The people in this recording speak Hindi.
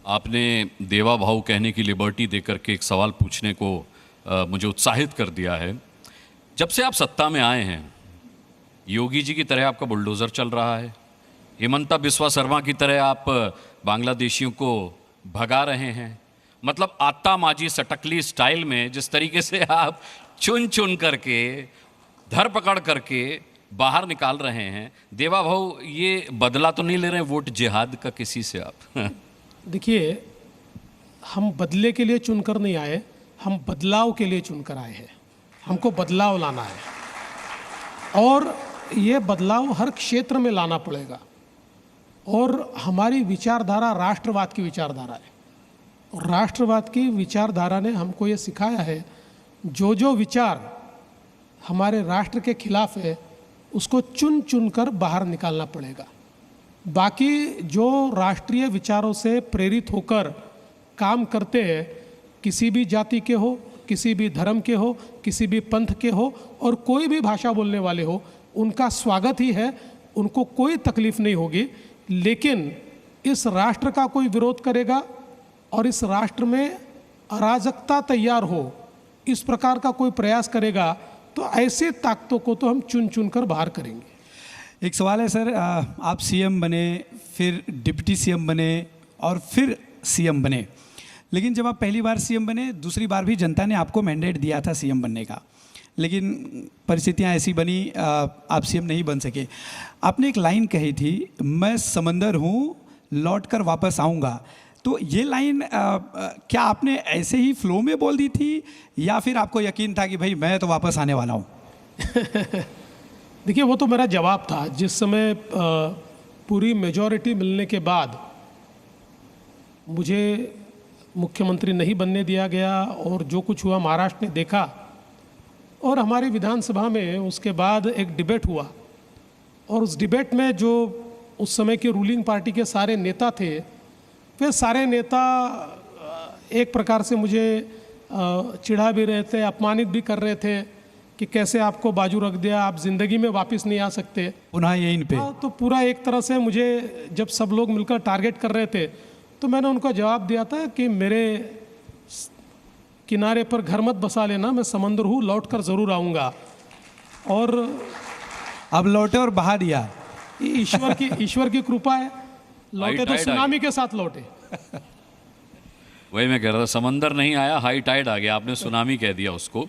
आपने देवा भाऊ कहने की लिबर्टी देकर के एक सवाल पूछने को मुझे उत्साहित कर दिया है। जब से आप सत्ता में आए हैं, योगी जी की तरह आपका बुलडोज़र चल रहा है, हिमंता बिस्वा शर्मा की तरह आप बांग्लादेशियों को भगा रहे हैं। मतलब आत्ता माजी सटकली स्टाइल में जिस तरीके से आप चुन चुन करके धर पकड़ करके बाहर निकाल रहे हैं, देवा भाऊ ये बदला तो नहीं ले रहे हैं वोट जिहाद का किसी से आप? देखिए, हम बदले के लिए चुनकर नहीं आए, हम बदलाव के लिए चुनकर आए हैं। हमको बदलाव लाना है और ये बदलाव हर क्षेत्र में लाना पड़ेगा। और हमारी विचारधारा राष्ट्रवाद की विचारधारा है और राष्ट्रवाद की विचारधारा ने हमको ये सिखाया है, जो विचार हमारे राष्ट्र के खिलाफ है उसको चुन चुन कर बाहर निकालना पड़ेगा। बाकी जो राष्ट्रीय विचारों से प्रेरित होकर काम करते हैं, किसी भी जाति के हो, किसी भी धर्म के हो, किसी भी पंथ के हो और कोई भी भाषा बोलने वाले हो, उनका स्वागत ही है, उनको कोई तकलीफ नहीं होगी। लेकिन इस राष्ट्र का कोई विरोध करेगा और इस राष्ट्र में अराजकता तैयार हो, इस प्रकार का कोई प्रयास करेगा, तो ऐसे ताकतों को तो हम चुन चुन कर बाहर करेंगे। एक सवाल है सर, आप सीएम बने, फिर डिप्टी सीएम बने और फिर सीएम बने, लेकिन जब आप पहली बार सीएम बने, दूसरी बार भी जनता ने आपको मैंडेट दिया था सीएम बनने का, लेकिन परिस्थितियां ऐसी बनी, आप सीएम नहीं बन सके। आपने एक लाइन कही थी, मैं समंदर हूँ लौट कर वापस आऊँगा। तो ये लाइन क्या आपने ऐसे ही फ्लो में बोल दी थी या फिर आपको यकीन था कि भाई मैं तो वापस आने वाला हूँ? देखिए, वो तो मेरा जवाब था। जिस समय पूरी मेजॉरिटी मिलने के बाद मुझे मुख्यमंत्री नहीं बनने दिया गया और जो कुछ हुआ महाराष्ट्र ने देखा और हमारी विधानसभा में उसके बाद एक डिबेट हुआ और उस डिबेट में जो उस समय के रूलिंग पार्टी के सारे नेता थे, वे सारे नेता एक प्रकार से मुझे चिढ़ा भी रहे थे, अपमानित भी कर रहे थे कि कैसे आपको बाजू रख दिया, आप ज़िंदगी में वापस नहीं आ सकते पुनः यहीं पे। तो पूरा एक तरह से मुझे जब सब लोग मिलकर टारगेट कर रहे थे, तो मैंने उनको जवाब दिया था कि मेरे किनारे पर घर मत बसा लेना, मैं समंदर हूँ, लौट कर ज़रूर आऊँगा। और अब लौटे और बहा दिया। ईश्वर की कृपा है, लौटे तो सुनामी के साथ लौटे। वही मैं कह रहा था, समंदर नहीं आया, हाई टाइड आ गया, आपने सुनामी कह दिया उसको।